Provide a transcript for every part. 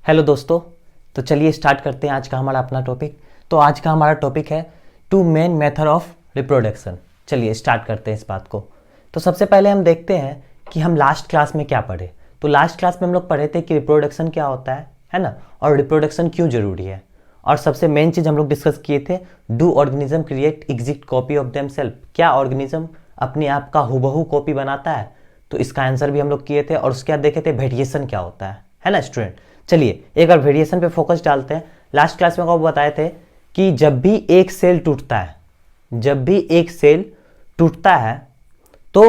Hello दोस्तों। तो चलिए स्टार्ट करते हैं आज का हमारा अपना टॉपिक। तो आज का हमारा टॉपिक है two main method of reproduction. चलिए स्टार्ट करते हैं इस बात को। तो सबसे पहले हम देखते हैं कि हम लास्ट क्लास में क्या पढ़े। तो लास्ट क्लास में हम लोग पढ़े थे कि रिप्रोडक्शन क्या होता है ना, और रिप्रोडक्शन क्यों जरूरी है। और सबसे मेन चीज़ हम लोग डिस्कस किए थे, do organism create exact copy of themselves. क्या ऑर्गेनिज्म अपने आप का हुबहू कॉपी बनाता है? तो इसका आंसर भी हम लोग किए थे। और उसके बाद देखे थे वेरिएशन क्या होता है ना स्टूडेंट। चलिए एक बार वेरिएशन पे फोकस डालते हैं। लास्ट क्लास में आपको बताए थे कि जब भी एक सेल टूटता है तो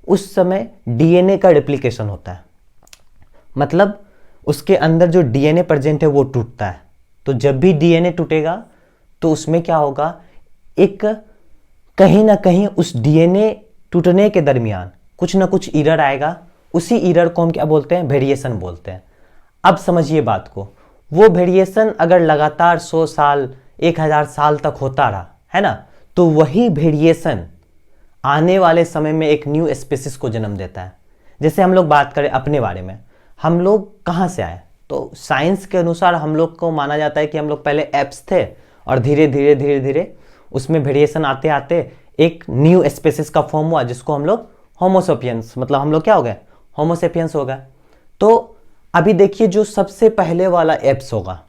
उस समय डीएनए का रेप्लिकेशन होता है। मतलब उसके अंदर जो डीएनए प्रेजेंट है वो टूटता है। तो जब भी डीएनए टूटेगा तो उसमें क्या होगा, एक कहीं ना कहीं उस डीएनए टूटने के दरमियान कुछ ना कुछ एरर आएगा। उसी एरर को हम क्या बोलते हैं, वेरिएशन बोलते हैं। अब समझिए बात को, वो वेरिएशन अगर लगातार 100 साल 1000 साल तक होता रहा है ना, तो वही वेरिएशन आने वाले समय में एक न्यू स्पीशीज को जन्म देता है। जैसे हम लोग बात करें अपने बारे में, हम लोग कहाँ से आए, तो साइंस के अनुसार हम लोग को माना जाता है कि हम लोग पहले एप्स थे और धीरे धीरे उसमें वेरिएशन आते आते एक न्यू स्पीशीज का फॉर्म हुआ, जिसको हम लोग होमोसेपियंस, मतलब हम लोग क्या हो गए, होमोसेपियंस हो गए। तो अभी देखिए जो सबसे पहले वाला एप्स होगा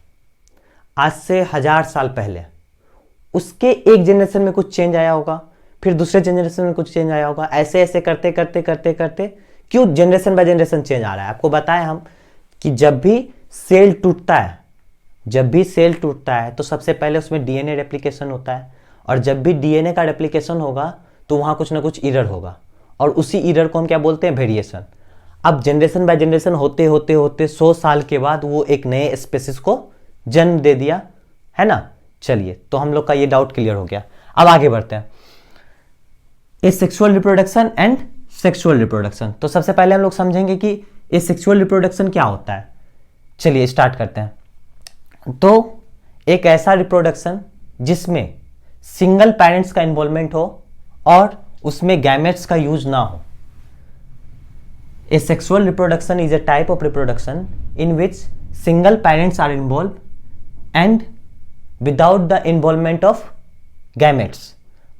आज से 1000 साल पहले, उसके एक जनरेशन में कुछ चेंज आया होगा, फिर दूसरे जनरेशन में कुछ चेंज आया होगा। ऐसे ऐसे करते करते करते करते क्यों जनरेशन बाय जनरेशन चेंज आ रहा है। आपको बताया हम कि जब भी सेल टूटता है तो सबसे पहले उसमें डीएनए रेप्लिकेशन होता है। और जब भी डीएनए का रेप्लिकेशन होगा तो वहां कुछ ना कुछ एरर होगा, और उसी एरर को हम क्या बोलते हैं, वेरिएशन। अब जनरेशन बाय जनरेशन होते होते 100 साल के बाद वो एक नए स्पीशीज को जन्म दे दिया, है ना। चलिए तो हम लोग का ये डाउट क्लियर हो गया। अब आगे बढ़ते हैं, ए sexual reproduction and sexual reproduction. तो सबसे पहले हम लोग समझेंगे कि ए सेक्सुअल रिप्रोडक्शन क्या होता है। चलिए स्टार्ट करते हैं। तो एक ऐसा रिप्रोडक्शन जिसमें सिंगल पेरेंट्स का इन्वॉल्वमेंट हो और उसमें गैमेट्स का यूज ना हो। A sexual reproduction is a type of reproduction in which single parents are involved and without the involvement of gametes।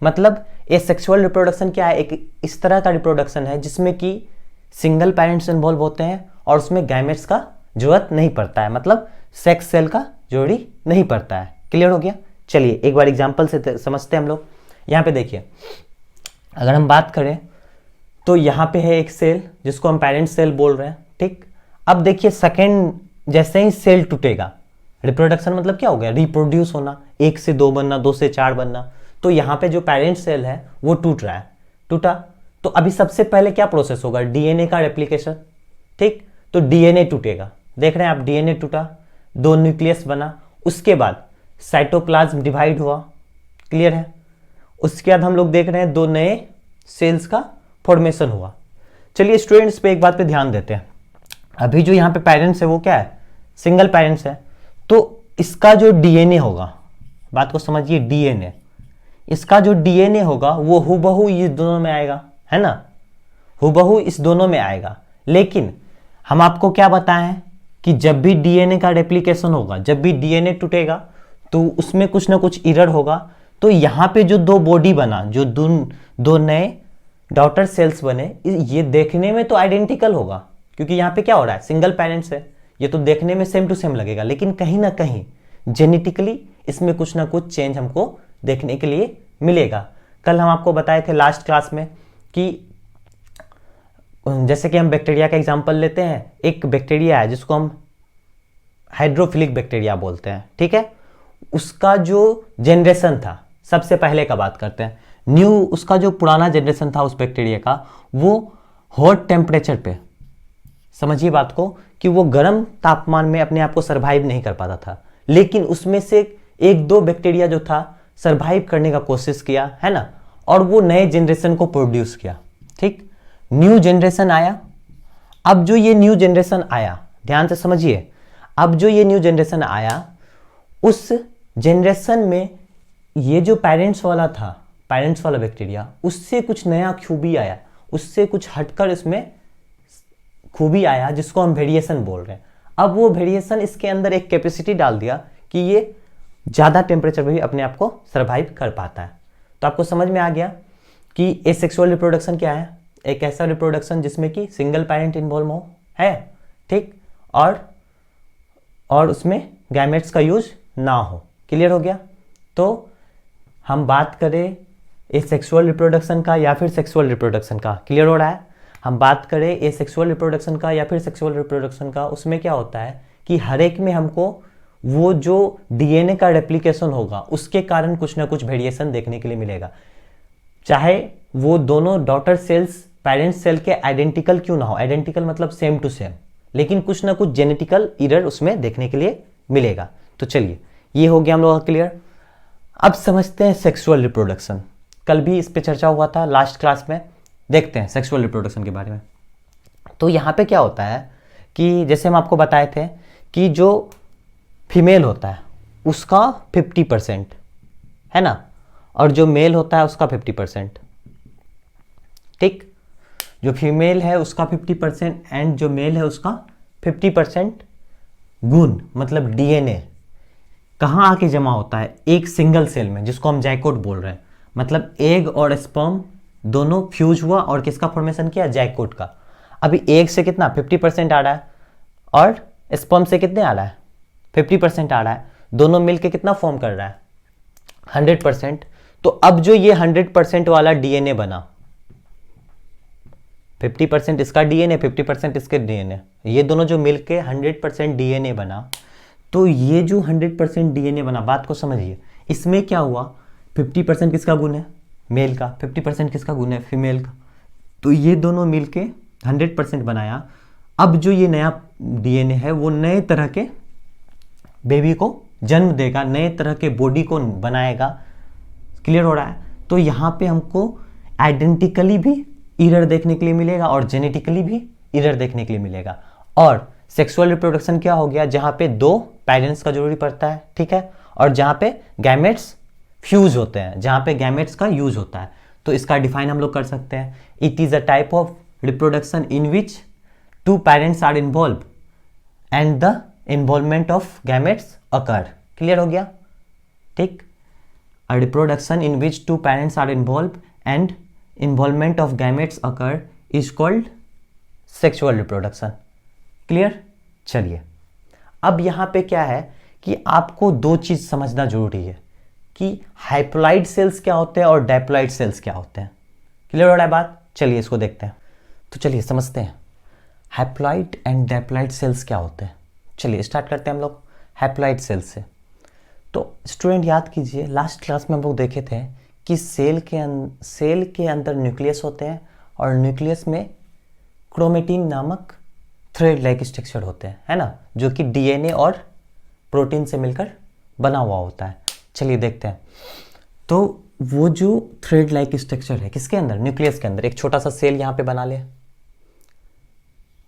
मतलब ये सेक्सुअल रिप्रोडक्शन क्या है, एक इस तरह का रिप्रोडक्शन है जिसमें कि सिंगल पेरेंट्स इन्वॉल्व होते हैं और उसमें गैमेट्स का जरूरत नहीं पड़ता है, मतलब सेक्स सेल का जोड़ी नहीं पड़ता है। क्लियर हो गया। चलिए एक बार एग्जांपल से समझते हैं हम लोग। यहाँ पे देखिए, अगर हम बात करें तो यहाँ पे है एक सेल जिसको हम पेरेंट सेल बोल रहे हैं, ठीक। अब देखिए सेकेंड जैसे ही सेल टूटेगा, रिप्रोडक्शन मतलब क्या हो गया, रिप्रोड्यूस होना, 1 से 2 बनना, 2 से 4 बनना। तो यहाँ पे जो पेरेंट सेल है वो टूट रहा है, टूटा। तो अभी सबसे पहले क्या प्रोसेस होगा, डीएनए का रेप्लिकेशन, ठीक। तो डीएनए टूटेगा, देख रहे हैं आप, डीएनए टूटा, 2 न्यूक्लियस बना, उसके बाद साइटोप्लाज्म डिवाइड हुआ, क्लियर है। उसके बाद हम लोग देख रहे हैं 2 नए सेल्स का फॉर्मेशन हुआ। चलिए स्टूडेंट्स पे एक बात पे ध्यान देते हैं। अभी जो यहाँ पे पेरेंट्स है वो क्या है, सिंगल पेरेंट्स है। तो इसका जो डीएनए होगा, बात को समझिए, डीएनए, इसका जो डीएनए होगा वो हुबहू इस दोनों में आएगा, है ना, हुबहू इस दोनों में आएगा। लेकिन हम आपको क्या बताएं कि जब भी डीएनए का रेप्लिकेशन होगा, जब भी डीएनए टूटेगा तो उसमें कुछ ना कुछ एरर होगा। तो यहाँ पे जो 2 बॉडी बना, जो 2 नए डॉटर सेल्स बने, ये देखने में तो आइडेंटिकल होगा, क्योंकि यहाँ पे क्या हो रहा है, सिंगल पेरेंट्स है, ये तो देखने में सेम टू सेम लगेगा। लेकिन कहीं ना कहीं जेनेटिकली इसमें कुछ ना कुछ चेंज हमको देखने के लिए मिलेगा। कल हम आपको बताए थे लास्ट क्लास में कि जैसे कि हम बैक्टीरिया का एग्जांपल लेते हैं, एक बैक्टीरिया है जिसको हम हाइड्रोफिलिक बैक्टीरिया बोलते हैं, ठीक है। उसका जो जनरेशन था, सबसे पहले का बात करते हैं, उसका जो पुराना जनरेशन था उस बैक्टीरिया का, वो हॉट टेम्परेचर पे, समझिए बात को, कि वो गर्म तापमान में अपने आप को सरवाइव नहीं कर पाता था। लेकिन उसमें से 1-2 बैक्टीरिया जो था सरवाइव करने का कोशिश किया, है ना, और वो नए जनरेशन को प्रोड्यूस किया, ठीक। न्यू जनरेशन आया। अब जो ये न्यू जनरेशन आया, ध्यान से समझिए, अब जो ये न्यू जनरेशन आया, उस जनरेशन में ये जो पेरेंट्स वाला बैक्टीरिया, उससे कुछ नया खूबी आया, उससे कुछ हटकर इसमें खूबी आया, जिसको हम वेरिएशन बोल रहे हैं। अब वो वेरिएशन इसके अंदर एक कैपेसिटी डाल दिया कि ये ज़्यादा टेम्परेचर में भी अपने आप को सर्वाइव कर पाता है। तो आपको समझ में आ गया कि एसेक्सुअल रिप्रोडक्शन क्या है, एक ऐसा रिप्रोडक्शन जिसमें कि सिंगल पेरेंट इन्वॉल्व हो है, ठीक, और उसमें गैमेट्स का यूज ना हो। क्लियर हो गया। तो हम बात करें एसेक्सुअल रिप्रोडक्शन का या फिर सेक्सुअल रिप्रोडक्शन का, क्लियर हो रहा है। हम बात करें एसेक्सुअल रिप्रोडक्शन का या फिर सेक्सुअल रिप्रोडक्शन का, उसमें क्या होता है कि हर एक में हमको वो जो डीएनए का रेप्लिकेशन होगा उसके कारण कुछ ना कुछ वेरिएशन देखने के लिए मिलेगा, चाहे वो दोनों डॉटर सेल्स पेरेंट्स सेल के आइडेंटिकल क्यों ना हो, आइडेंटिकल मतलब सेम टू सेम, लेकिन कुछ ना कुछ जेनेटिकल एरर उसमें देखने के लिए मिलेगा। तो चलिए ये हो गया हम लोग का क्लियर। अब समझते हैं सेक्सुअल रिप्रोडक्शन। कल भी इस पे चर्चा हुआ था लास्ट क्लास में, देखते हैं सेक्सुअल रिप्रोडक्शन के बारे में। तो यहाँ पे क्या होता है कि जैसे हम आपको बताए थे कि जो फीमेल होता है उसका 50% है ना, और जो मेल होता है उसका 50%, ठीक। जो फीमेल है उसका 50% एंड जो मेल है उसका 50% गुण मतलब डीएनए कहाँ आके जमा होता है, एक सिंगल सेल में, जिसको हम जाइकोट बोल रहे हैं। मतलब एग और स्पर्म दोनों फ्यूज हुआ और किसका फॉर्मेशन किया, जाइकोट का। अभी एग से कितना 50% आ रहा है और स्पर्म से कितने आ रहा है 50% आ रहा है, दोनों मिलके कितना फॉर्म कर रहा है 100%। तो अब जो ये 100% वाला डीएनए बना, 50% इसका डीएनए 50% इसके डीएनए, ये दोनों जो मिलके 100% डीएनए बना, तो ये जो 100% डीएनए बना, बात को समझिए, इसमें क्या हुआ 50% किसका गुण है, मेल का, 50% किसका गुण है, फीमेल का। तो ये दोनों मिलके 100% बनाया। अब जो ये नया डीएनए है वो नए तरह के बेबी को जन्म देगा, नए तरह के बॉडी को बनाएगा। क्लियर हो रहा है। तो यहाँ पे हमको आइडेंटिकली भी एरर देखने के लिए मिलेगा और जेनेटिकली भी एरर देखने के लिए मिलेगा। और सेक्सुअल रिप्रोडक्शन क्या हो गया, जहाँ पे दो पेरेंट्स का जरूरी पड़ता है, ठीक है, और जहाँ पे गैमेट्स फ्यूज होते हैं, जहाँ पे गैमेट्स का यूज होता है। तो इसका डिफाइन हम लोग कर सकते हैं, it is a type of reproduction in which two parents are involve and the involvement of gametes occur. Clear हो गया, ठीक। A reproduction in which two parents are involve and involvement of gametes occur is called sexual reproduction. Clear. चलिए अब यहाँ पे क्या है कि आपको दो चीज समझना जरूरी है कि हाइप्लॉइड सेल्स क्या होते हैं और डाइप्लॉइड सेल्स क्या होते हैं। क्लियर हो रहा है बात। चलिए इसको देखते हैं। तो चलिए समझते हैं हाइप्लॉइड एंड डाइप्लॉइड सेल्स क्या होते हैं। चलिए स्टार्ट करते हैं हम लोग हाइप्लॉइड सेल्स से। तो स्टूडेंट याद कीजिए, लास्ट क्लास में हम लोग देखे थे कि सेल के अंदर न्यूक्लियस होते हैं और न्यूक्लियस में क्रोमेटिन नामक थ्रेड लाइक स्ट्रक्चर होते हैं, है ना, जो कि डीएनए और प्रोटीन से मिलकर बना हुआ होता है। चलिए देखते हैं। तो वो जो थ्रेड लाइक स्ट्रक्चर है किसके अंदर, न्यूक्लियस के अंदर। एक छोटा सा सेल यहाँ पे बना ले,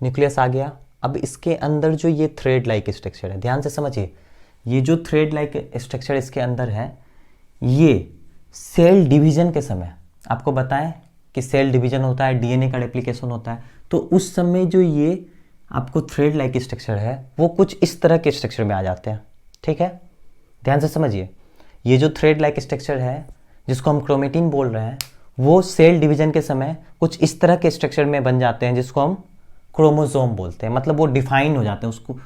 न्यूक्लियस आ गया। अब इसके अंदर जो ये थ्रेड लाइक स्ट्रक्चर है, ध्यान से समझिए, ये जो थ्रेड लाइक स्ट्रक्चर इसके अंदर है, ये सेल डिवीजन के समय आपको बताएं कि सेल डिवीजन होता है, डीएनए का रेप्लिकेशन होता है। तो उस समय जो ये आपको थ्रेड लाइक स्ट्रक्चर है वो कुछ इस तरह के स्ट्रक्चर में आ जाते हैं, ठीक है। ध्यान से समझिए, ये जो थ्रेड लाइक स्ट्रक्चर है जिसको हम क्रोमेटिन बोल रहे हैं, वो सेल डिवीजन के समय कुछ इस तरह के स्ट्रक्चर में बन जाते हैं जिसको हम क्रोमोसोम बोलते हैं। मतलब वो डिफाइन हो जाते हैं, उसको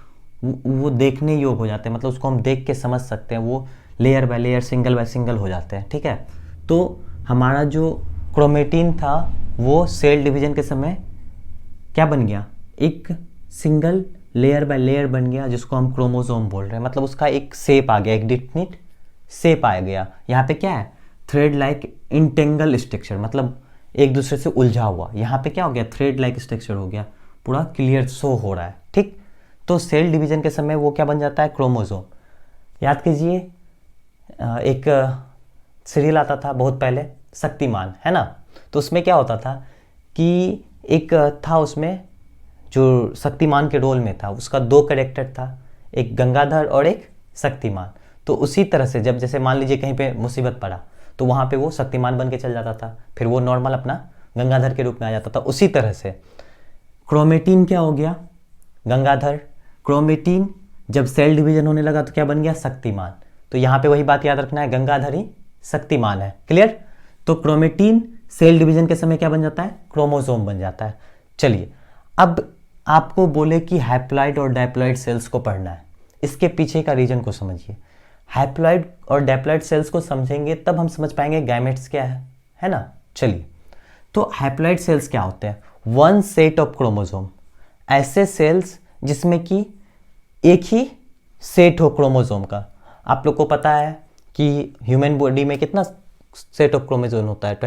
वो देखने योग्य हो जाते हैं, मतलब उसको हम देख के समझ सकते हैं, वो layer by layer single by single हो जाते हैं, ठीक है। तो हमारा जो क्रोमेटिन था वो सेल डिवीजन के समय क्या बन गया, एक सिंगल लेयर बाय लेयर बन गया जिसको हम क्रोमोसोम बोल रहे हैं। मतलब उसका एक शेप आ गया, एक डिफिनिट शेप आ गया। यहाँ पे क्या है, थ्रेड लाइक इंटेंगल स्ट्रक्चर, मतलब एक दूसरे से उलझा हुआ। यहाँ पे क्या हो गया, थ्रेड लाइक स्ट्रक्चर हो गया, पूरा क्लियर शो हो रहा है, ठीक। तो सेल डिवीजन के समय वो क्या बन जाता है, क्रोमोसोम। याद कीजिए एक सीरियल आता था बहुत पहले, शक्तिमान, है ना। तो उसमें क्या होता था कि एक था उसमें जो शक्तिमान के रोल में था, उसका दो कैरेक्टर था, एक गंगाधर और एक शक्तिमान। तो उसी तरह से जब जैसे मान लीजिए कहीं पे मुसीबत पड़ा तो वहाँ पे वो शक्तिमान बन के चल जाता था, फिर वो नॉर्मल अपना गंगाधर के रूप में आ जाता था। उसी तरह से क्रोमेटिन क्या हो गया, गंगाधर, क्रोमेटिन जब सेल डिवीजन होने लगा तो क्या बन गया, शक्तिमान। तो यहाँ पे वही बात याद रखना है, गंगाधर ही शक्तिमान है। क्लियर। तो क्रोमेटिन सेल डिवीजन के समय क्या बन जाता है, क्रोमोसोम बन जाता है। चलिए अब आपको बोले कि हैप्लॉइड और डायप्लॉइड सेल्स को पढ़ना है, इसके पीछे का रीजन को समझिए। हैप्लॉइड और डायप्लॉइड सेल्स को समझेंगे तब हम समझ पाएंगे गैमेट्स क्या है ना। चलिए, तो हैप्लॉइड सेल्स क्या होते हैं, वन सेट ऑफ क्रोमोसोम, ऐसे सेल्स जिसमें कि एक ही सेट हो क्रोमोसोम का। आप लोग को पता है कि ह्यूमन बॉडी में कितना सेट ऑफ क्रोमोसोम होता है,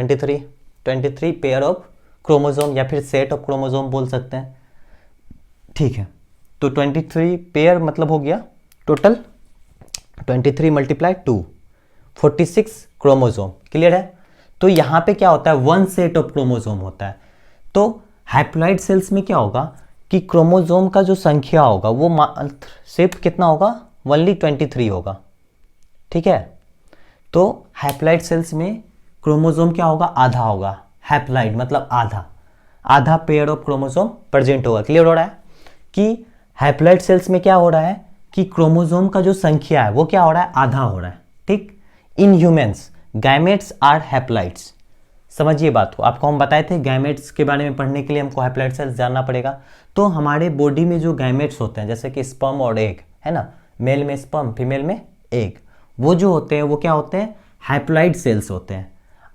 23 पेयर ऑफ क्रोमोसोम, या फिर सेट ऑफ क्रोमोसोम बोल सकते हैं। ठीक है, तो 23 पेयर मतलब हो गया टोटल 23 × 2 46 क्रोमोसोम। क्लियर है। तो यहाँ पे क्या होता है, वन सेट ऑफ क्रोमोसोम होता है। तो हैप्लॉइड सेल्स में क्या होगा कि क्रोमोसोम का जो संख्या होगा वो सिर्फ कितना होगा, ओनली 23 होगा। ठीक है। तो हैप्लॉइड सेल्स में क्रोमोसोम क्या होगा, आधा होगा। हैप्लॉइड मतलब आधा पेयर ऑफ क्रोमोसोम प्रेजेंट होगा। क्लियर हो रहा है कि हैप्लॉइड सेल्स में क्या हो रहा है कि क्रोमोसोम का जो संख्या है वो क्या हो रहा है, आधा हो रहा है। ठीक। In humans gametes are haploids. समझिए बात को, आपको हम बताए थे गैमेट्स के बारे में पढ़ने के लिए हमको हैप्लॉइड सेल्स जानना पड़ेगा। तो हमारे बॉडी में जो गैमेट्स होते हैं, जैसे कि स्पर्म और एग है ना, मेल में स्पर्म फीमेल में एग, वो जो होते हैं वो क्या होते हैं, हैप्लॉइड सेल्स होते हैं।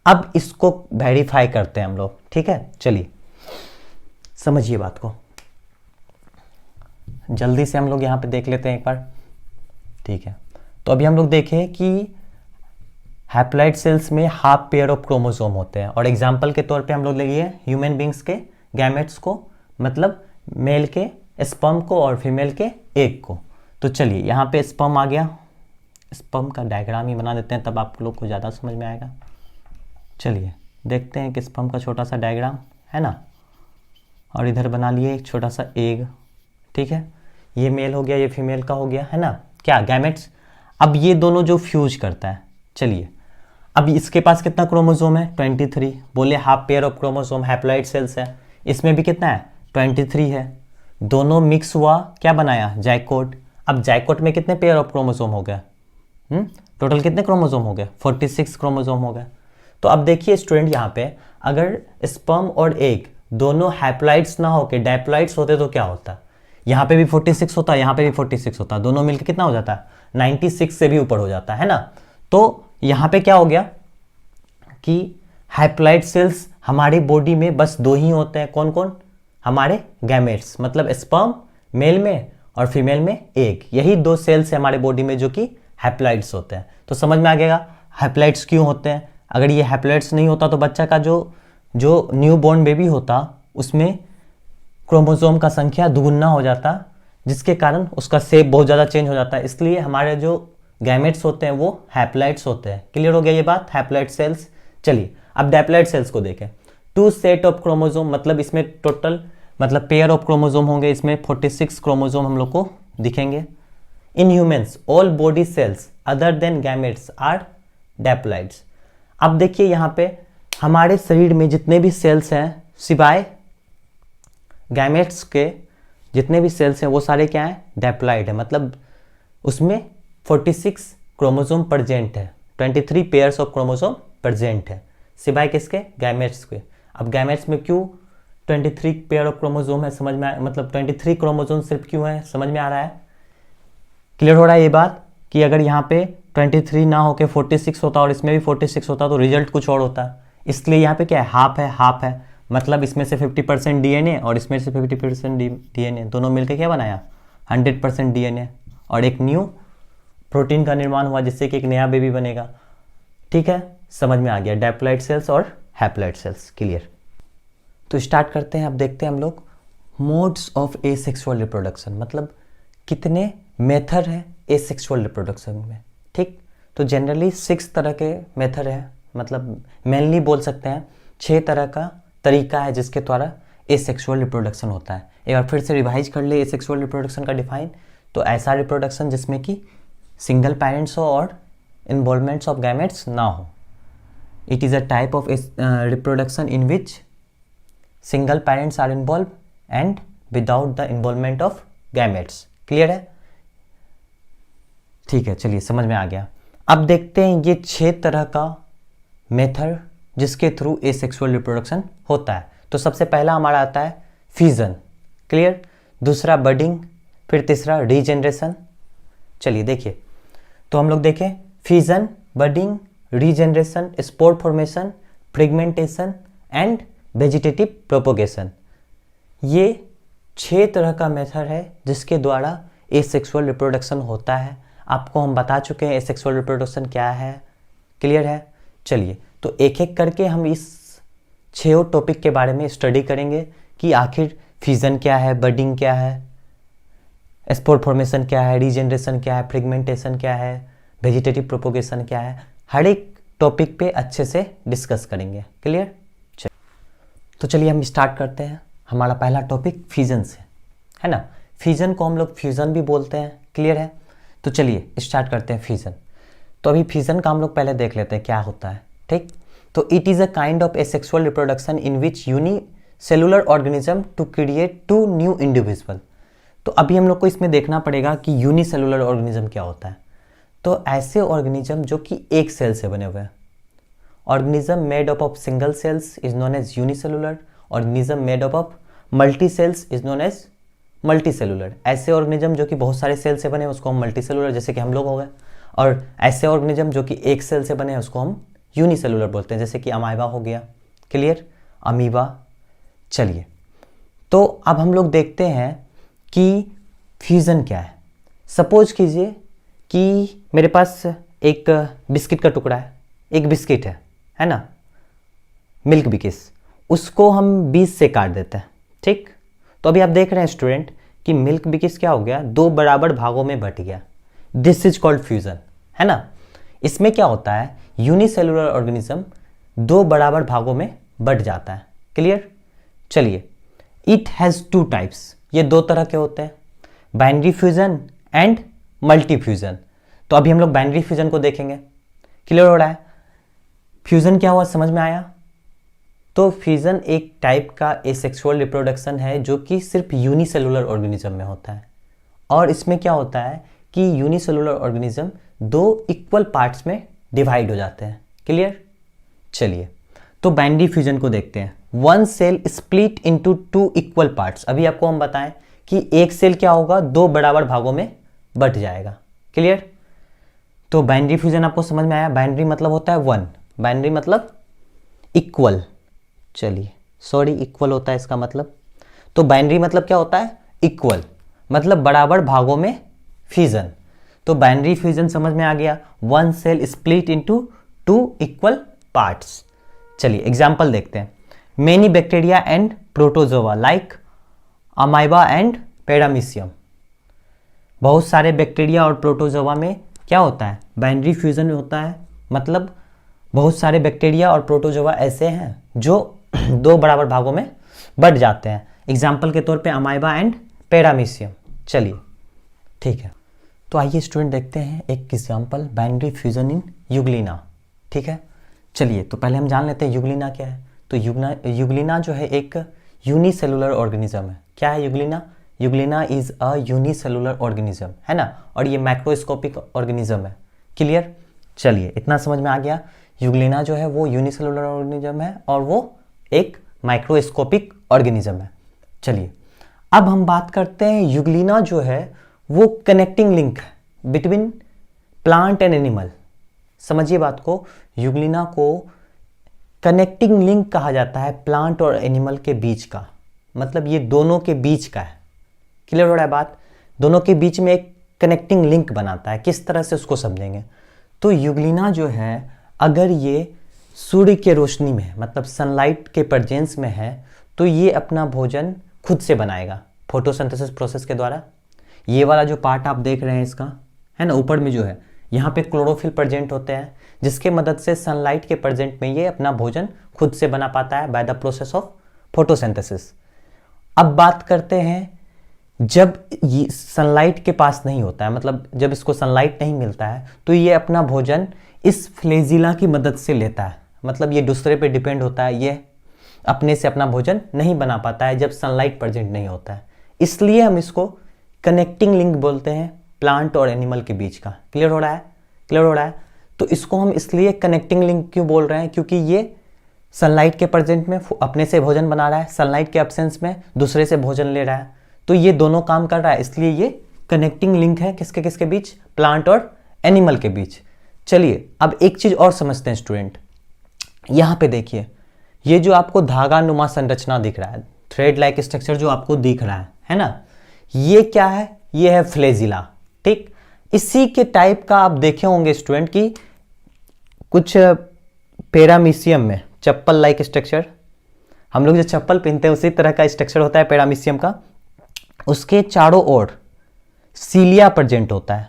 अब इसको वेरीफाई करते हैं हम लोग। ठीक है, चलिए समझिए बात को, जल्दी से हम लोग यहाँ पे देख लेते हैं एक बार। ठीक है, तो अभी हम लोग देखें कि हैप्लॉइड सेल्स में हाफ पेयर ऑफ क्रोमोसोम होते हैं, और एग्जाम्पल के तौर पे हम लोग लेंगे ह्यूमन बींग्स के गैमेट्स को, मतलब मेल के स्पर्म को और फीमेल के एग को। तो चलिए यहाँ पे स्पर्म आ गया, स्पर्म का डायग्राम ही बना देते हैं तब आप लोग को ज़्यादा समझ में आएगा। चलिए देखते हैं कि स्पर्म का छोटा सा डायग्राम है ना, और इधर बना लिए एक छोटा सा एग। ठीक है, ये मेल हो गया, ये फीमेल का हो गया है ना, क्या गैमेट्स। अब ये दोनों जो फ्यूज करता है, चलिए अब इसके पास कितना क्रोमोसोम है, 23। बोले half pair of chromosome, haploid cells है, इसमें भी कितना है, 23 है। दोनों मिक्स हुआ, क्या बनाया, जाइकोट। अब जाइकोट में कितने पेयर ऑफ क्रोमोसोम हो गया, टोटल कितने क्रोमोसोम हो गए, 46 क्रोमोसोम हो गए। तो अब देखिए स्टूडेंट, यहाँ पे अगर स्पर्म और एग दोनों हैप्लॉइड्स ना होके डायप्लॉइड्स होते तो क्या होता, यहाँ पे भी 46 होता, यहाँ पे भी 46 होता, दोनों मिलकर कितना हो जाता है, 96 से भी ऊपर हो जाता है ना। तो यहाँ पे क्या हो गया कि हैप्लॉइड सेल्स हमारी बॉडी में बस दो ही होते हैं, कौन कौन, हमारे गैमेट्स, मतलब स्पर्म मेल में और फीमेल में एग, यही दो सेल्स है हमारे बॉडी में जो कि हैप्लॉइड्स होते हैं। तो समझ में आ गया हैप्लॉइड्स क्यों होते हैं। अगर ये हैप्लॉइड्स नहीं होता तो बच्चा का जो न्यू बॉर्न बेबी होता उसमें क्रोमोसोम का संख्या दुगुना हो जाता, जिसके कारण उसका शेप बहुत ज़्यादा चेंज हो जाता है। इसलिए हमारे जो गैमेट्स होते हैं वो हैप्लॉइड्स होते हैं। क्लियर हो गया ये बात, हैप्लॉइड सेल्स। चलिए अब डायप्लॉइड सेल्स को देखें। 2 सेट ऑफ क्रोमोसोम, मतलब इसमें टोटल मतलब पेयर ऑफ क्रोमोसोम होंगे, इसमें 46 क्रोमोसोम हम लोग को दिखेंगे। In humans all body cells other than gametes are diploids. अब देखिए यहाँ पे हमारे शरीर में जितने भी सेल्स हैं सिवाय गैमेट्स के, जितने भी सेल्स हैं वो सारे क्या हैं, डायप्लॉइड है, मतलब उसमें 46 क्रोमोसोम प्रेजेंट है, 23 पेयर्स ऑफ क्रोमोसोम प्रेजेंट है, सिवाय किसके, गैमेट्स के। अब गैमेट्स में क्यों 23 पेयर ऑफ क्रोमोसोम है, समझ में मतलब 23 क्रोमोसोम सिर्फ क्यों है, समझ में आ रहा है। क्लियर हो रहा है ये बात कि अगर यहाँ पे 23 ना होके 46 होता और इसमें भी 46 होता तो रिजल्ट कुछ और होता। इसलिए यहाँ पे क्या है, हाफ है, मतलब इसमें से 50% डीएनए और इसमें से 50% डीएनए, दोनों मिलकर क्या बनाया, 100% डीएनए, और एक न्यू प्रोटीन का निर्माण हुआ जिससे कि एक नया बेबी बनेगा। ठीक है, समझ में आ गया डायप्लॉइड सेल्स और हैप्लॉइड सेल्स। क्लियर। तो स्टार्ट करते हैं। अब देखते हैं हम लोग मोड्स ऑफ एसेक्सुअल रिप्रोडक्शन, मतलब कितने मेथड है एसेक्सुअल रिप्रोडक्शन में। ठीक, तो जनरली 6 तरह के मेथड है, मतलब मेनली बोल सकते हैं 6 तरह का तरीका है जिसके द्वारा एसेक्सुअल रिप्रोडक्शन होता है। एक बार फिर से रिवाइज कर ले एसेक्सुअल रिप्रोडक्शन का डिफाइन। तो ऐसा रिप्रोडक्शन जिसमें कि सिंगल पेरेंट्स हो और इन्वॉल्वमेंट्स ऑफ गैमेट्स ना हो। It is a type of reproduction in which single parents are involve and without the involvement of gametes. Clear है? ठीक है, चलिए समझ में आ गया। अब देखते हैं ये 6 तरह का मेथड जिसके थ्रू एसेक्सुअल रिप्रोडक्शन होता है। तो सबसे पहला हमारा आता है फ्यूजन, क्लियर, दूसरा बडिंग, फिर तीसरा रीजनरेशन। चलिए देखिए, तो हम लोग देखें fusion, budding, regeneration, spore formation, fragmentation and vegetative propagation. ये 6 तरह का मेथड है जिसके द्वारा एसेक्सुअल रिप्रोडक्शन होता है। आपको हम बता चुके हैं एसेक्सुअल रिप्रोडक्शन क्या है, क्लियर है? चलिए तो एक एक करके हम इस 6 टॉपिक के बारे में स्टडी करेंगे कि आखिर फ्यूजन क्या है, बडिंग क्या है, स्पोर फॉर्मेशन क्या है, रीजनरेशन क्या है, फ्रेगमेंटेशन क्या है, वेजिटेटिव प्रोपोगेशन क्या है। हर एक टॉपिक पे अच्छे से डिस्कस करेंगे, क्लियर? तो चलिए हम स्टार्ट करते हैं। हमारा पहला टॉपिक फ्यूजन से है ना। फ्यूजन को हम लोग फ्यूजन भी बोलते हैं, क्लियर है? तो चलिए स्टार्ट करते हैं फ्यूजन। तो अभी फ्यूजन का हम लोग पहले देख लेते हैं क्या होता है, ठीक? तो it is a kind of asexual reproduction in which unicellular organism to create 2 new individual. तो अभी हम लोग को इसमें देखना पड़ेगा कि यूनिसेलुलर ऑर्गेनिज्म क्या होता है। तो ऐसे ऑर्गेनिज्म जो कि एक सेल से बने हुए हैं। Organism made up of single cells is known as unicellular, organism made up of multi cells is known as multi cellular. ऐसे ऑर्गेनिज्म जो कि बहुत सारे सेल से बने हैं उसको हम मल्टी सेलुलर, जैसे कि हम लोग हो गए। और ऐसे ऑर्गेनिज्म जो कि एक सेल से बने हैं उसको हम यूनिसेलुलर बोलते हैं, जैसे कि अमाइबा हो गया, क्लियर, अमीबा। चलिए तो अब हम लोग देखते हैं कि फ्यूजन क्या है। सपोज कीजिए कि मेरे पास एक बिस्किट का टुकड़ा है, एक बिस्किट है ना, मिल्क बिकिस, उसको हम 20 से काट देते हैं, ठीक? तो अभी आप देख रहे हैं स्टूडेंट कि मिल्क बिकिस क्या हो गया, 2 बराबर भागों में बट गया। दिस इज कॉल्ड फ्यूजन, है ना। इसमें क्या होता है, यूनिसेलुलर ऑर्गेनिज्म 2 बराबर भागों में बट जाता है, क्लियर? चलिए, इट हैज़ 2 टाइप्स, ये 2 तरह के होते हैं, binary fusion and multi fusion. तो अभी हम लोग बाइनरी फ्यूजन को देखेंगे, क्लियर हो रहा है? फ्यूजन क्या हुआ, समझ में आया? तो फ्यूजन एक टाइप का एसेक्सुअल रिप्रोडक्शन है जो कि सिर्फ यूनिसेलुलर ऑर्गेनिज्म में होता है। और इसमें क्या होता है कि यूनिसेलुलर ऑर्गेनिज्म 2 इक्वल पार्ट्स में डिवाइड हो जाते हैं, क्लियर? चलिए तो बाइनरी फ्यूजन को देखते हैं। 1 cell split into 2 equal parts. अभी आपको हम बताएं कि एक सेल क्या होगा, 2 बराबर भागों में बट जाएगा, क्लियर? तो बाइनरी फ्यूजन आपको समझ में आया। बाइनरी मतलब होता है 1, बाइनरी मतलब इक्वल, चलिए सॉरी इक्वल होता है इसका मतलब। तो बाइनरी मतलब क्या होता है, इक्वल, मतलब बराबर भागों में फ्यूजन। तो बाइनरी फ्यूजन समझ में आ गया, 1 cell split into 2 equal parts. चलिए एग्जांपल देखते हैं। Many bacteria and protozoa like amoeba and paramecium. बहुत सारे बैक्टीरिया और प्रोटोजोआ में क्या होता है, बाइनरी फ्यूजन होता है। मतलब बहुत सारे बैक्टीरिया और प्रोटोजोआ ऐसे हैं जो 2 बराबर भागों में बट जाते हैं। एग्जाम्पल के तौर पे अमाइबा एंड पैरामीशियम। चलिए ठीक है, तो आइए स्टूडेंट देखते हैं एक एग्जाम्पल, बाइनरी फ्यूजन इन यूग्लिना, ठीक है? चलिए तो पहले हम जान लेते हैं यूग्लिना क्या है। तो यूग्लिना जो है एक यूनिसेलुलर ऑर्गेनिज्म है। क्या है Euglena? Euglena is a unicellular organism, है ना, और ये माइक्रोस्कोपिक ऑर्गेनिज्म है, क्लियर? चलिए इतना समझ में आ गया। यूग्लिना जो है वो यूनिसेलुलर ऑर्गेनिज्म है और वो एक माइक्रोस्कोपिक ऑर्गेनिज्म है। चलिए अब हम बात करते हैं, यूग्लिना जो है वो कनेक्टिंग लिंक है बिटवीन प्लांट एंड एनिमल। समझिए बात को, यूग्लिना को कनेक्टिंग लिंक कहा जाता है प्लांट और एनिमल के बीच का। मतलब ये दोनों के बीच का है, क्लियर हो रहा है बात? दोनों के बीच में एक कनेक्टिंग लिंक बनाता है। किस तरह से उसको समझेंगे? तो यूग्लिना जो है अगर ये सूर्य के रोशनी में है, मतलब सनलाइट के प्रेजेंस में है, तो ये अपना भोजन खुद से बनाएगा फोटोसिंथेसिस प्रोसेस के द्वारा। ये वाला जो पार्ट आप देख रहे हैं इसका, है ना, ऊपर में जो है यहाँ पे क्लोरोफिल प्रेजेंट होते हैं जिसके मदद से सनलाइट के प्रेजेंट में ये अपना भोजन खुद से बना पाता है by the process of photosynthesis. अब बात करते हैं जब ये सनलाइट के पास नहीं होता है, मतलब जब इसको सनलाइट नहीं मिलता है, तो ये अपना भोजन इस फ्लैजिला की मदद से लेता है। मतलब ये दूसरे पे डिपेंड होता है, ये अपने से अपना भोजन नहीं बना पाता है जब सनलाइट प्रेजेंट नहीं होता है। इसलिए हम इसको कनेक्टिंग लिंक बोलते हैं प्लांट और एनिमल के बीच का। क्लियर हो रहा है? क्लियर हो रहा है? तो इसको हम इसलिए कनेक्टिंग लिंक क्यों बोल रहे हैं, क्योंकि ये सनलाइट के प्रेजेंट में अपने से भोजन बना रहा है, सनलाइट के एब्सेंस में दूसरे से भोजन ले रहा है, तो ये दोनों काम कर रहा है, इसलिए ये कनेक्टिंग लिंक है किसके किसके बीच, प्लांट और एनिमल के बीच। चलिए अब एक चीज और समझते हैं स्टूडेंट, यहां पे देखिए ये जो आपको धागा नुमा संरचना दिख रहा है, थ्रेड लाइक स्ट्रक्चर जो आपको दिख रहा है ना, ये क्या है, ये है फ्लेजिला। ठीक, इसी के टाइप का आप देखे होंगे स्टूडेंट कि कुछ पैरामीशियम में चप्पल लाइक स्ट्रक्चर, हम लोग जो चप्पल पहनते हैं उसी तरह का स्ट्रक्चर होता है पैरामीशियम का, उसके चारों ओर सीलिया प्रेजेंट होता है।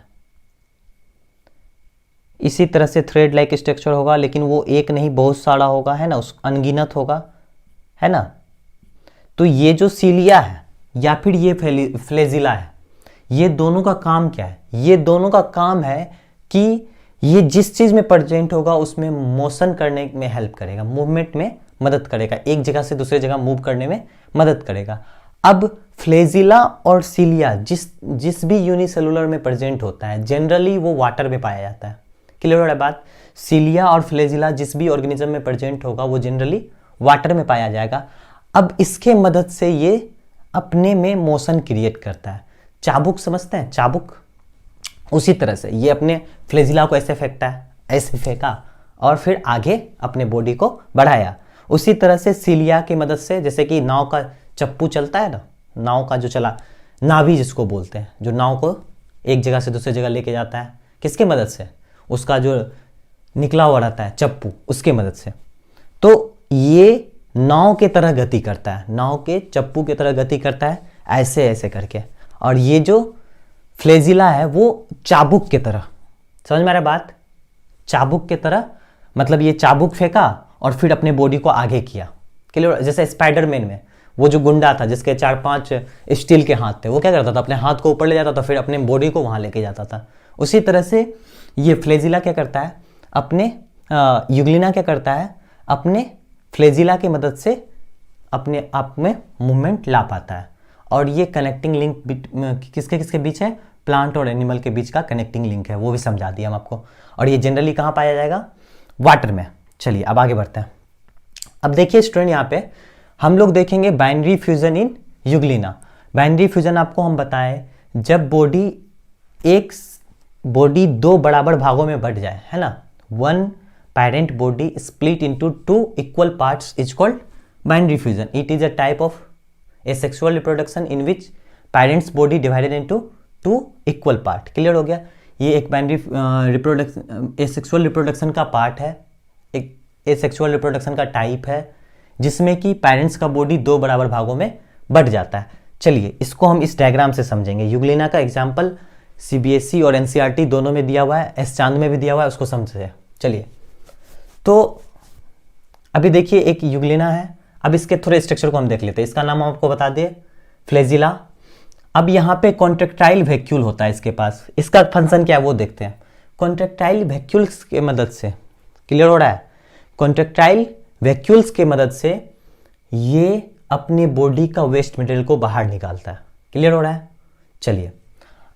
इसी तरह से थ्रेड लाइक स्ट्रक्चर होगा, लेकिन वो एक नहीं बहुत सारा होगा, है ना, उस अनगिनत होगा, है ना। तो ये जो सीलिया है या फिर ये फ्लेजिला है, ये दोनों का काम क्या है, ये दोनों का काम है कि ये जिस चीज में प्रेजेंट होगा उसमें मोशन करने में हेल्प करेगा, मूवमेंट में मदद करेगा, एक जगह से दूसरे जगह मूव करने में मदद करेगा। अब फ्लेजिला और सीलिया जिस भी यूनिसेलुलर में प्रेजेंट होता है जनरली वो वाटर में पाया जाता है। क्लियर हो रहा है बात? सीलिया और फ्लेजिला जिस भी ऑर्गेनिज्म में प्रेजेंट होगा वो जनरली वाटर में पाया जाएगा। अब इसके मदद से ये अपने में मोशन क्रिएट करता है। चाबुक समझते हैं, चाबुक, उसी तरह से ये अपने फ्लेजिला को ऐसे फेंकता है, ऐसे फेंका और फिर आगे अपने बॉडी को बढ़ाया। उसी तरह से सीलिया की मदद से, जैसे कि नाव का चप्पू चलता है ना, नाव का जो चला, नावी जिसको बोलते हैं, जो नाव को एक जगह से दूसरी जगह लेके जाता है, किसके मदद से, उसका जो निकला हुआ रहता है चप्पू, उसके मदद से। तो ये नाव के तरह गति करता है, नाव के चप्पू की तरह गति करता है, ऐसे ऐसे करके। और ये जो फ्लेजिला है वो चाबुक की तरह, समझ में आ रहा है बात, चाबुक की तरह, मतलब ये चाबुक फेंका और फिर अपने बॉडी को आगे किया। क्लियर? जैसे स्पाइडरमैन में वो जो गुंडा था जिसके 4-5 स्टील के हाथ थे, वो क्या करता था, अपने हाथ को ऊपर ले जाता था, फिर अपने बॉडी को वहां लेके जाता था। उसी तरह से ये फ्लेजिला क्या करता है, अपने यूग्लिना क्या करता है, अपने फ्लेजिला की मदद से अपने आप में मूवमेंट ला पाता है। और ये कनेक्टिंग लिंक किसके किसके बीच है, प्लांट और एनिमल के बीच का कनेक्टिंग लिंक है, वो भी समझा दिया हम आपको। और ये जनरली कहाँ पाया जाएगा, वाटर में। चलिए अब आगे बढ़ते हैं। अब देखिए स्टूडेंट, यहाँ पे हम लोग देखेंगे बाइनरी फ्यूजन इन यूग्लिना। बाइनरी फ्यूजन आपको हम बताएं जब बॉडी दो बराबर भागों में बढ़ जाए, है ना, one parent body split into 2 equal parts is called binary fusion. It is a type of asexual reproduction in which parents body divided into 2 equal part। Clear हो गया? ये एक बाइनरी रिप्रोडक्शन, एसेक्सुअल रिप्रोडक्शन का part है, एक asexual reproduction का type है जिसमें कि पेरेंट्स का बॉडी 2 बराबर भागों में बढ़ जाता है। चलिए इसको हम इस डायग्राम से समझेंगे। यूग्लिना का एग्जाम्पल CBSE और NCERT दोनों में दिया हुआ है, एस चांद में भी दिया हुआ है, उसको समझे। चलिए तो अभी देखिए एक यूग्लिना है, अब इसके थोड़े स्ट्रक्चर को हम देख लेते हैं। इसका नाम आपको बता दिए, फ्लेजिला। अब यहाँ पे कॉन्ट्रेक्टाइल वैक्यूल होता है इसके पास, इसका फंक्शन क्या है वो देखते हैं। कॉन्ट्रेक्टाइल वैक्यूल्स के मदद से, क्लियर हो रहा है, कॉन्ट्रेक्टाइल वैक्यूल्स के मदद से ये अपनी बॉडी का वेस्ट मटेरियल को बाहर निकालता है। क्लियर हो रहा है? चलिए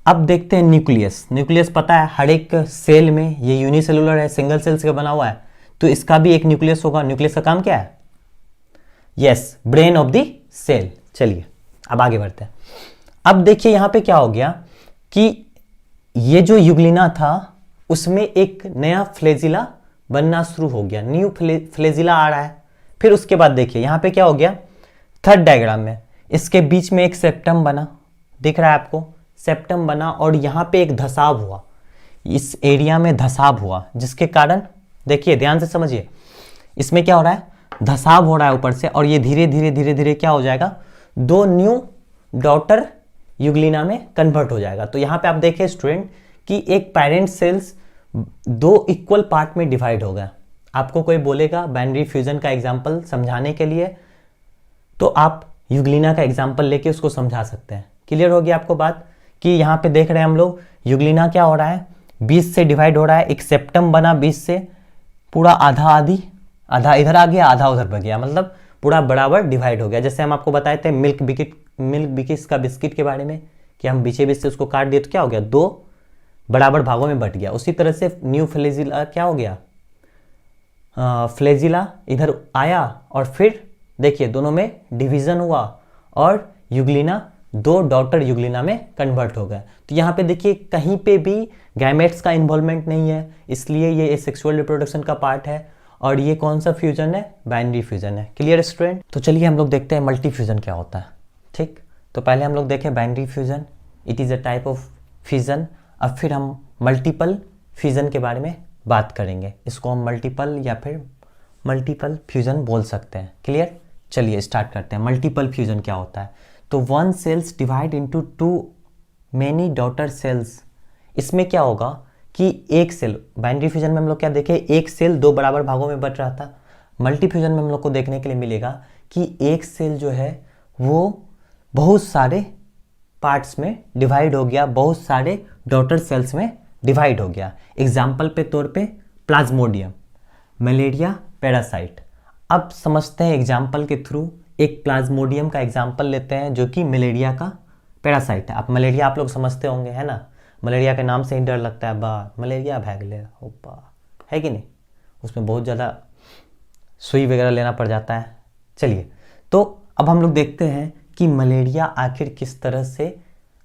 अब देखते हैं न्यूक्लियस। न्यूक्लियस पता है हर एक सेल में, ये यूनिसेलुलर है, सिंगल सेल से बना हुआ है, तो इसका भी एक न्यूक्लियस होगा। न्यूक्लियस का काम क्या है, yes, brain of the cell. चलिए अब आगे बढ़ते हैं। अब देखिए यहां पे क्या हो गया कि ये जो यूग्लिना था उसमें एक नया फ्लेजिला बनना शुरू हो गया, न्यू फ्लेजिला आ रहा है। फिर उसके बाद देखिए यहां पे क्या हो गया, थर्ड डायग्राम में इसके बीच में एक सेप्टम बना, दिख रहा है आपको, सेप्टम बना और यहां पे एक धसाव हुआ, इस एरिया में धसाव हुआ, जिसके कारण देखिए ध्यान से समझिए, इसमें क्या हो रहा है, धसाव हो रहा है ऊपर से, और ये धीरे धीरे धीरे धीरे क्या हो जाएगा, 2 न्यू डॉटर यूग्लिना में कन्वर्ट हो जाएगा। तो यहाँ पे आप देखें स्टूडेंट कि एक पेरेंट सेल्स 2 इक्वल पार्ट में डिवाइड हो गया। आपको कोई बोलेगा बाइनरी फ्यूजन का एग्जाम्पल समझाने के लिए, तो आप यूग्लिना का एग्जाम्पल लेके उसको समझा सकते हैं। क्लियर हो गया आपको बात कि यहाँ पे देख रहे हैं हम लोग यूग्लिना क्या हो रहा है, 20 से डिवाइड हो रहा है, एक सेप्टम बना 20 से, पूरा आधा इधर आ गया, आधा उधर बच गया, मतलब पूरा बराबर डिवाइड हो गया। जैसे हम आपको बताए थे मिल्क बिकिस का बिस्किट के बारे में कि हम बीचे बीच से उसको काट दिए तो क्या हो गया, 2 बराबर भागों में बट गया। उसी तरह से न्यू फ्लैजिला क्या हो गया, फ्लैजिला इधर आया और फिर देखिए दोनों में डिवीजन हुआ और यूग्लिना 2 डॉटर यूग्लिना में कन्वर्ट हो गया। तो यहाँ पे देखिए कहीं पे भी गैमेट्स का इन्वॉल्वमेंट नहीं है, इसलिए ये एसेक्सुअल रिप्रोडक्शन का पार्ट है। और ये कौन सा फ्यूजन है, बाइनरी फ्यूजन है। Clear student? तो चलिए हम लोग देखते हैं मल्टी फ्यूजन क्या होता है। ठीक, तो पहले हम लोग देखें binary fusion, it is a type of fusion. अब फिर हम मल्टीपल फ्यूजन के बारे में बात करेंगे, इसको हम मल्टीपल या फिर मल्टीपल फ्यूजन बोल सकते हैं। क्लियर? चलिए स्टार्ट करते हैं। मल्टीपल फ्यूजन क्या होता है? तो 1 cells divide into 2 many daughter cells. इसमें क्या होगा कि एक सेल, बाइनरी फ्यूजन में हम लोग क्या देखें, एक सेल 2 बराबर भागों में बट रहा था। मल्टी फ्यूजन में हम लोग को देखने के लिए मिलेगा कि एक सेल जो है वो बहुत सारे पार्ट्स में डिवाइड हो गया, बहुत सारे डॉटर सेल्स में डिवाइड हो गया। एग्जाम्पल पे तौर पे प्लाज्मोडियम, मलेरिया पैरासाइट। अब समझते हैं एग्जाम्पल के थ्रू, एक प्लाज्मोडियम का एग्जाम्पल लेते हैं जो कि मलेरिया का पैरासाइट है। अब मलेरिया आप लोग समझते होंगे, है ना, मलेरिया के नाम से ही डर लगता है, बा मलेरिया भाग ले होपा, है कि नहीं, उसमें बहुत ज़्यादा सुई वगैरह लेना पड़ जाता है। चलिए, तो अब हम लोग देखते हैं कि मलेरिया आखिर किस तरह से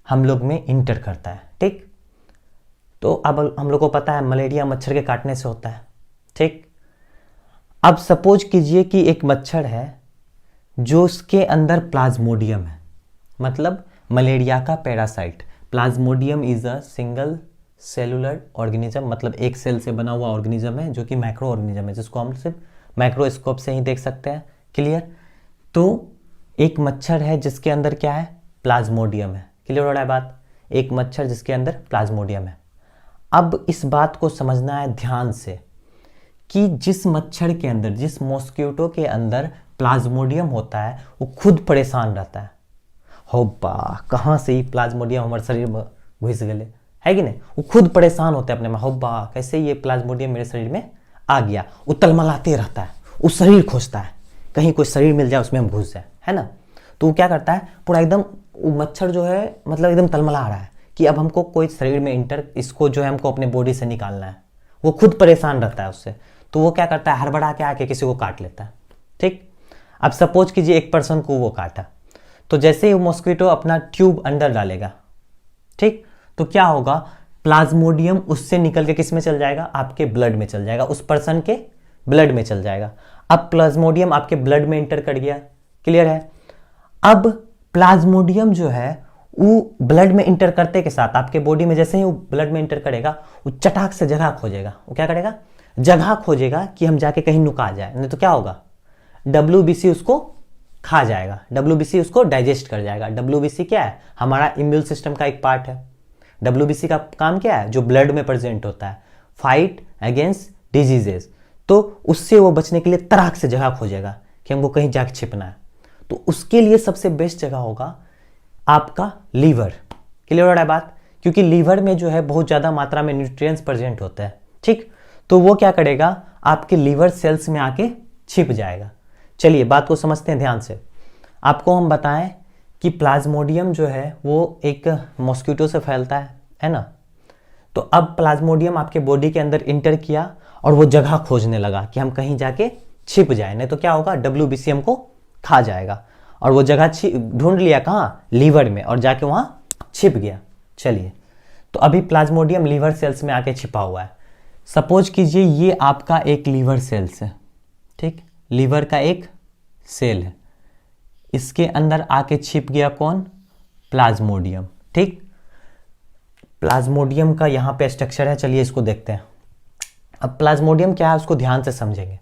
हम लोग में इंटर करता है। ठीक, तो अब हम लोग को पता है मलेरिया मच्छर के काटने से होता है। ठीक, अब सपोज कीजिए कि एक मच्छर है जो उसके अंदर प्लाज्मोडियम है, मतलब मलेरिया का parasite. Plasmodium is a single cellular organism, मतलब एक सेल से बना हुआ ऑर्गेनिज्म है जो कि माइक्रो ऑर्गेनिज्म है, जिसको हम सिर्फ माइक्रोस्कोप से ही देख सकते हैं। क्लियर? तो एक मच्छर है जिसके अंदर क्या है, प्लाज्मोडियम है। क्लियर हो रहा है बात? एक मच्छर जिसके अंदर प्लाज्मोडियम है। अब इस बात को समझना है ध्यान से कि जिस मच्छर के अंदर, जिस मॉस्किटो के अंदर प्लाज्मोडियम होता है वो खुद परेशान रहता है। हो बा, कहाँ से ही प्लाज्मोडियम हमारे शरीर में घुस गए, है कि नहीं? वो खुद परेशान होते हैं अपने में, हो बा कैसे ये प्लाज्मोडियम मेरे शरीर में आ गया। वो तलमलाते रहता है, वो शरीर खोजता है कहीं कोई शरीर मिल जाए उसमें हम घुस जाए, है ना। तो वो क्या करता है, पूरा एकदम वो मच्छर जो है मतलब एकदम तलमला रहा है कि अब हमको कोई शरीर में इंटर, इसको जो है हमको अपने बॉडी से निकालना है। वो खुद परेशान रहता है उससे, तो वो क्या करता है, हड़बड़ा के आके किसी को काट लेता है। ठीक, अब सपोज कीजिए एक पर्सन को वो काटा, तो जैसे ही वो मॉस्किटो अपना ट्यूब अंदर डालेगा, ठीक, तो क्या होगा, प्लाज्मोडियम उससे निकल के किस में चल जाएगा, आपके ब्लड में चल जाएगा, उस पर्सन के ब्लड में चल जाएगा। अब प्लाज्मोडियम आपके ब्लड में इंटर कर गया। क्लियर है? अब प्लाज्मोडियम जो है वो ब्लड में इंटर करते के साथ आपके बॉडी में जैसे ही वो ब्लड में इंटर करेगा, वो चटाक से जगह खोजेगा। वो क्या करेगा, जगह खोजेगा कि हम जाके कहीं नुका जाए, नहीं तो क्या होगा, WBC उसको खा जाएगा, WBC उसको डाइजेस्ट कर जाएगा। WBC क्या है, हमारा इम्यून सिस्टम का एक पार्ट है। WBC का काम क्या है, जो ब्लड में प्रेजेंट होता है, फाइट अगेंस्ट डिजीजेस। तो उससे वो बचने के लिए तराक से जगह खोजेगा कि हमको कहीं जाके छिपना है। तो उसके लिए सबसे बेस्ट जगह होगा आपका लीवर। क्लियर हो रहा है बात? क्योंकि लीवर में जो है बहुत ज़्यादा मात्रा में न्यूट्रिएंट्स प्रेजेंट होते हैं। ठीक, तो वो क्या करेगा, आपके लीवर सेल्स में आके छिप जाएगा। चलिए बात को समझते हैं ध्यान से। आपको हम बताएं कि प्लाज्मोडियम जो है वो एक मॉस्किटो से फैलता है ना। तो अब प्लाज्मोडियम आपके बॉडी के अंदर इंटर किया और वो जगह खोजने लगा कि हम कहीं जाके छिप जाए, नहीं तो क्या होगा, WBC हमको खा जाएगा। और वो जगह ढूंढ लिया कहाँ, लीवर में, और जाके वहाँ छिप गया। चलिए, तो अभी प्लाज्मोडियम लीवर सेल्स में आके छिपा हुआ है। सपोज कीजिए ये आपका एक लीवर सेल्स है। ठीक, लीवर का एक सेल है, इसके अंदर आके छिप गया कौन, प्लाज्मोडियम। ठीक, प्लाज्मोडियम का यहाँ पे स्ट्रक्चर है, चलिए इसको देखते हैं। अब प्लाज्मोडियम क्या है उसको ध्यान से समझेंगे।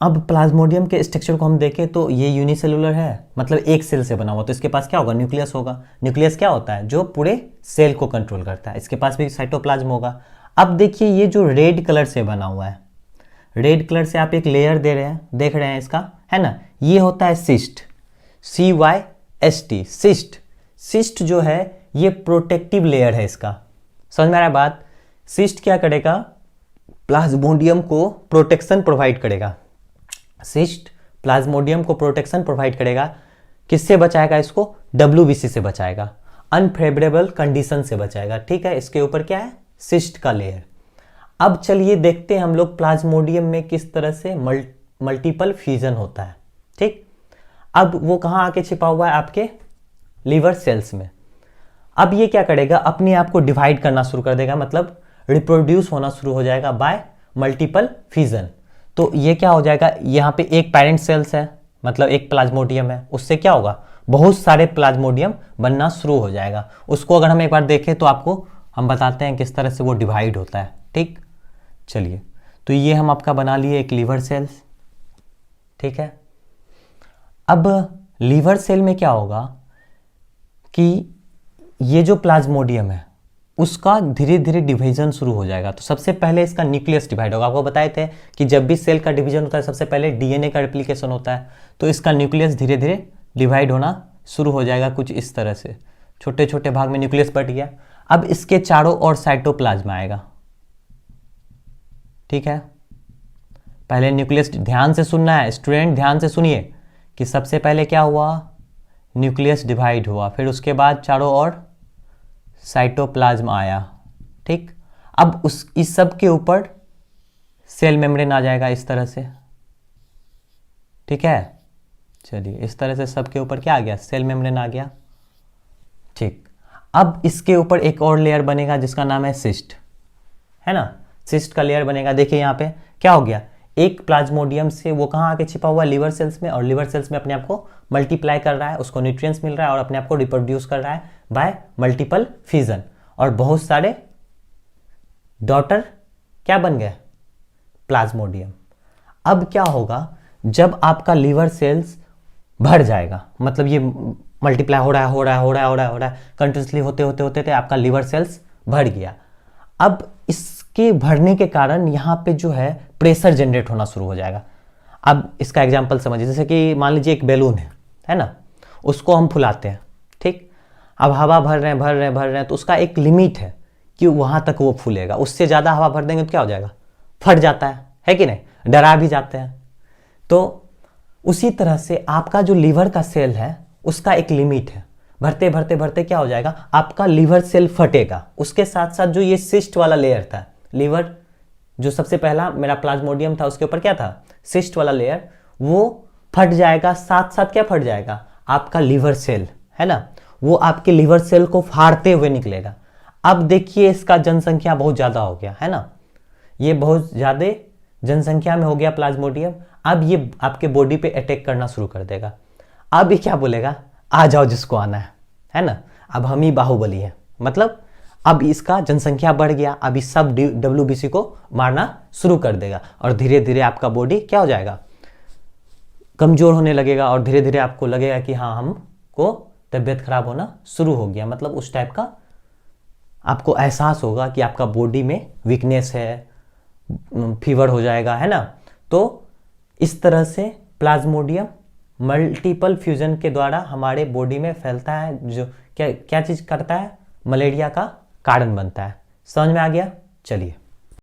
अब प्लाज्मोडियम के स्ट्रक्चर को हम देखें तो ये यूनिसेलुलर है, मतलब एक सेल से बना हुआ। तो इसके पास क्या होगा, न्यूक्लियस होगा। न्यूक्लियस क्या होता है, जो पूरे सेल को कंट्रोल करता है। इसके पास भी साइटोप्लाज्म होगा। अब देखिए ये जो रेड कलर से बना हुआ है, रेड कलर से आप एक लेयर दे रहे हैं, देख रहे हैं इसका, है ना, ये होता है सिस्ट, CYST, सिस्ट। सिस्ट जो है ये प्रोटेक्टिव लेयर है इसका। समझ में आ रहा है बात? सिस्ट क्या करेगा, प्लाज्मोडियम को प्रोटेक्शन प्रोवाइड करेगा। सिस्ट प्लाज्मोडियम को प्रोटेक्शन प्रोवाइड करेगा किससे बचाएगा इसको? WBC से बचाएगा, अनफेवरेबल कंडीशन से बचाएगा। ठीक है, इसके ऊपर क्या है? सिस्ट का लेयर। अब चलिए देखते हैं हम लोग प्लाज्मोडियम में किस तरह से मल्टीपल फ्यूजन होता है। ठीक, अब वो कहाँ आके छिपा हुआ है? आपके लीवर सेल्स में। अब ये क्या करेगा? अपने आप को डिवाइड करना शुरू कर देगा, मतलब रिप्रोड्यूस होना शुरू हो जाएगा बाय मल्टीपल फ्यूजन। तो ये क्या हो जाएगा? यहाँ पे एक पेरेंट सेल्स है, मतलब एक प्लाज्मोडियम है, उससे क्या होगा? बहुत सारे प्लाज्मोडियम बनना शुरू हो जाएगा। उसको अगर हम एक बार देखें तो आपको हम बताते हैं किस तरह से वो डिवाइड होता है। ठीक, चलिए, तो ये हम आपका बना लिए एक लीवर सेल्स। ठीक है, अब लीवर सेल में क्या होगा कि ये जो प्लाज्मोडियम है उसका धीरे धीरे डिवीजन शुरू हो जाएगा। तो सबसे पहले इसका न्यूक्लियस डिवाइड होगा। आपको बताए थे कि जब भी सेल का डिवीजन होता है सबसे पहले डीएनए का रेप्लिकेशन होता है। तो इसका न्यूक्लियस धीरे धीरे डिवाइड होना शुरू हो जाएगा कुछ इस तरह से, छोटे छोटे भाग में न्यूक्लियस बट गया। अब इसके चारों ओर साइटोप्लाज्म आएगा। ठीक है, पहले न्यूक्लियस, ध्यान से सुनना है स्टूडेंट, ध्यान से सुनिए कि सबसे पहले क्या हुआ? न्यूक्लियस डिवाइड हुआ, फिर उसके बाद चारों ओर साइटोप्लाज्म आया। ठीक, अब इस सब के ऊपर सेल मेम्ब्रेन आ जाएगा इस तरह से। ठीक है, चलिए, इस तरह से सब के ऊपर क्या आ गया? सेल मेम्ब्रेन आ गया। ठीक, अब इसके ऊपर एक और लेयर बनेगा जिसका नाम है सिस्ट, है ना? सिस्ट का लेयर बनेगा। देखिए यहाँ पे क्या हो गया? एक प्लाज्मोडियम से वो कहाँ आके छिपा हुआ? लीवर सेल्स में, और लीवर सेल्स में अपने आप को मल्टीप्लाई कर रहा है, उसको न्यूट्रिएंट्स मिल रहा है और अपने आप को रिप्रोड्यूस कर रहा है बाय मल्टीपल फ्यूजन। और बहुत सारे डॉटर क्या बन गए? प्लाज्मोडियम। अब क्या होगा? जब आपका लीवर सेल्स भर जाएगा, मतलब ये मल्टीप्लाई हो रहा है कंटिन्यूसली होते होते आपका लीवर सेल्स भर गया। अब इसके भरने के कारण यहाँ पे जो है प्रेशर जनरेट होना शुरू हो जाएगा। अब इसका एग्जांपल समझिए, जैसे कि मान लीजिए एक बैलून है ना, उसको हम फुलाते हैं। ठीक, अब हवा भर रहे हैं तो उसका एक लिमिट है कि वहाँ तक वो फूलेगा। उससे ज़्यादा हवा भर देंगे तो क्या हो जाएगा? फट जाता है कि नहीं? डरा भी जाते हैं। तो उसी तरह से आपका जो लीवर का सेल है उसका एक लिमिट है, भरते क्या हो जाएगा? आपका लीवर सेल फटेगा। उसके साथ साथ जो ये सिस्ट वाला लेयर था, लीवर जो सबसे पहला मेरा प्लाज्मोडियम था उसके ऊपर क्या था? सिस्ट वाला लेयर, वो फट जाएगा। साथ साथ क्या फट जाएगा? आपका लीवर सेल, है ना, वो आपके लीवर सेल को फाड़ते हुए निकलेगा। अब देखिए इसका जनसंख्या बहुत ज़्यादा हो गया, है ना, ये बहुत ज़्यादा जनसंख्या में हो गया प्लाज्मोडियम। अब ये आपके बॉडी पे अटैक करना शुरू कर देगा। अब ये क्या बोलेगा? आ जाओ जिसको आना है ना। अब हम ही बाहुबली है, मतलब अब इसका जनसंख्या बढ़ गया। अब इस सब WBC को मारना शुरू कर देगा और धीरे धीरे आपका बॉडी क्या हो जाएगा? कमजोर होने लगेगा और धीरे धीरे आपको लगेगा कि हाँ, हमको तबीयत खराब होना शुरू हो गया। मतलब उस टाइप का आपको एहसास होगा कि आपका बॉडी में वीकनेस है, फीवर हो जाएगा, है ना। तो इस तरह से प्लाज्मोडियम मल्टीपल फ्यूजन के द्वारा हमारे बॉडी में फैलता है, जो क्या क्या चीज़ करता है? मलेरिया का कारण बनता है। समझ में आ गया? चलिए।